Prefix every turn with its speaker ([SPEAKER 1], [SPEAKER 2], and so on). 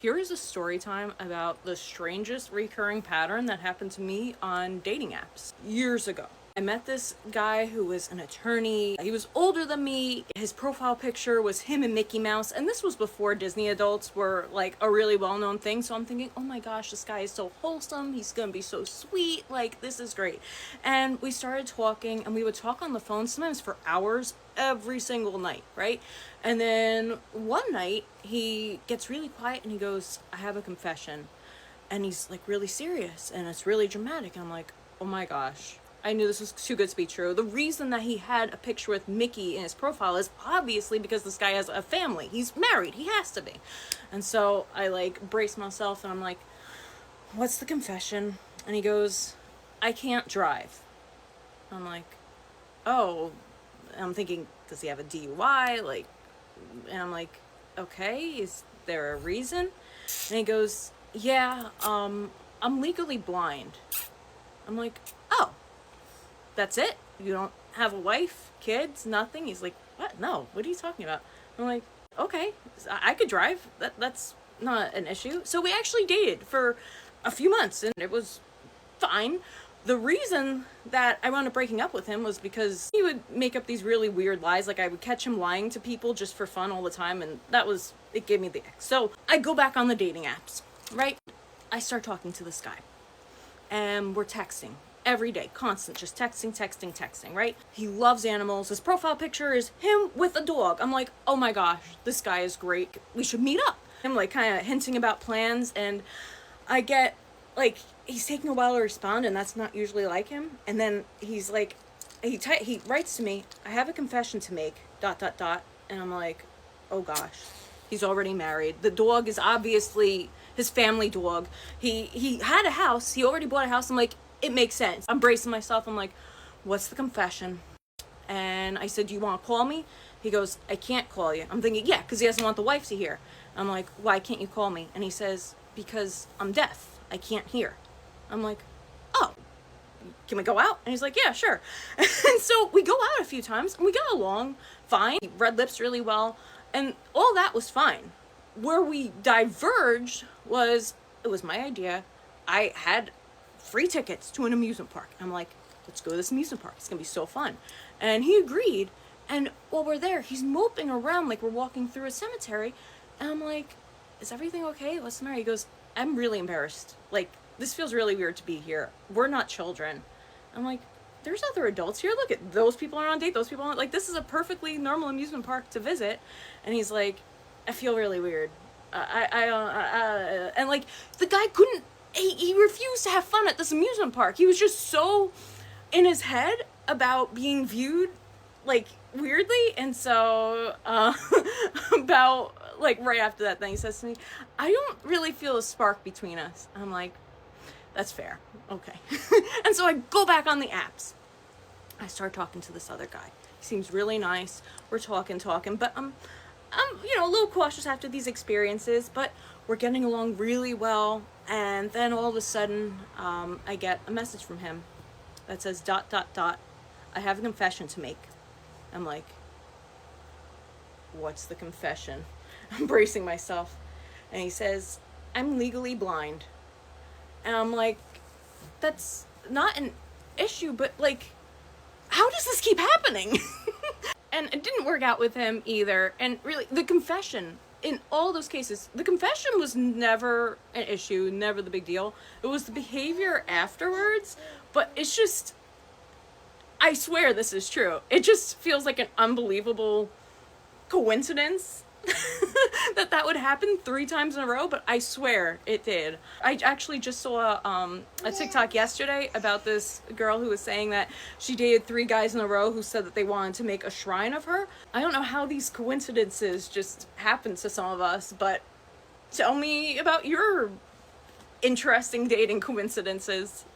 [SPEAKER 1] Here is a story time about the strangest recurring pattern that happened to me on dating apps years ago. I met this guy who was an attorney. He was older than me. His profile picture was him and Mickey Mouse. And this was before Disney adults were like a really well-known thing. So I'm thinking, oh my gosh, this guy is so wholesome. He's going to be so sweet. Like, this is great. And we started talking, and we would talk on the phone sometimes for hours every single night, right? And then one night he gets really quiet and he goes, I have a confession. And he's like really serious and it's really dramatic. And I'm like, oh my gosh, I knew this was too good to be true. The reason that he had a picture with Mickey in his profile is obviously because this guy has a family. He's married. He has to be. And so I like brace myself and I'm like, what's the confession? And he goes, I can't drive. I'm like, oh. And I'm thinking, does he have a DUI? Like, and I'm like, okay, is there a reason? And he goes, yeah, I'm legally blind. I'm like, oh, that's it? You don't have a wife, kids, nothing? He's like, what? No, what are you talking about? I'm like, okay, I could drive. That's not an issue. So we actually dated for a few months and it was fine. The reason that I wound up breaking up with him was because he would make up these really weird lies. Like, I would catch him lying to people just for fun all the time, and it gave me the ick. So I go back on the dating apps, right? I start talking to this guy, and we're texting every day, constant, just texting, right? He loves animals. His profile picture is him with a dog. I'm like, oh my gosh, this guy is great. We should meet up. I'm like kind of hinting about plans, and I get like, he's taking a while to respond, and that's not usually like him. And then he's like, he writes to me, I have a confession to make, ... And I'm like, oh gosh, he's already married. The dog is obviously his family dog. He had a house. He already bought a house. I'm like, it makes sense. I'm bracing myself. I'm like, what's the confession? And I said, do you want to call me? He goes, I can't call you. I'm thinking, yeah, because he doesn't want the wife to hear. I'm like, why can't you call me? And he says, because I'm deaf. I can't hear. I'm like, oh, can we go out? And he's like, yeah, sure. And so we go out a few times and we got along fine. He read lips really well. And all that was fine. Where we diverged was, it was my idea. I had free tickets to an amusement park. I'm like, let's go to this amusement park. It's going to be so fun. And he agreed. And while we're there, he's moping around like we're walking through a cemetery. And I'm like, is everything okay? What's the matter? He goes, I'm really embarrassed. Like, this feels really weird to be here. We're not children. I'm like, there's other adults here. Look at those people are on a date. Those people aren't. Like, this is a perfectly normal amusement park to visit. And he's like, I feel really weird. And like, the guy couldn't, he refused to have fun at this amusement park. He was just so in his head about being viewed, like, weirdly. And so, about, like, right after that, then he says to me, I don't really feel a spark between us. I'm like, that's fair. Okay. And so I go back on the apps. I start talking to this other guy. He seems really nice. We're talking, but I'm a little cautious after these experiences, but we're getting along really well. And then all of a sudden, I get a message from him that says ... I have a confession to make. I'm like, what's the confession? I'm bracing myself. And he says, I'm legally blind. And I'm like, that's not an issue, but like, how does this keep happening? And it didn't work out with him either. And really, the confession, in all those cases, the confession was never an issue, never the big deal. It was the behavior afterwards. But it's just, I swear this is true. It just feels like an unbelievable coincidence that would happen 3 times in a row, but I swear it did. I actually just saw a TikTok yesterday about this girl who was saying that she dated 3 guys in a row who said that they wanted to make a shrine of her. I don't know how these coincidences just happen to some of us, but tell me about your interesting dating coincidences.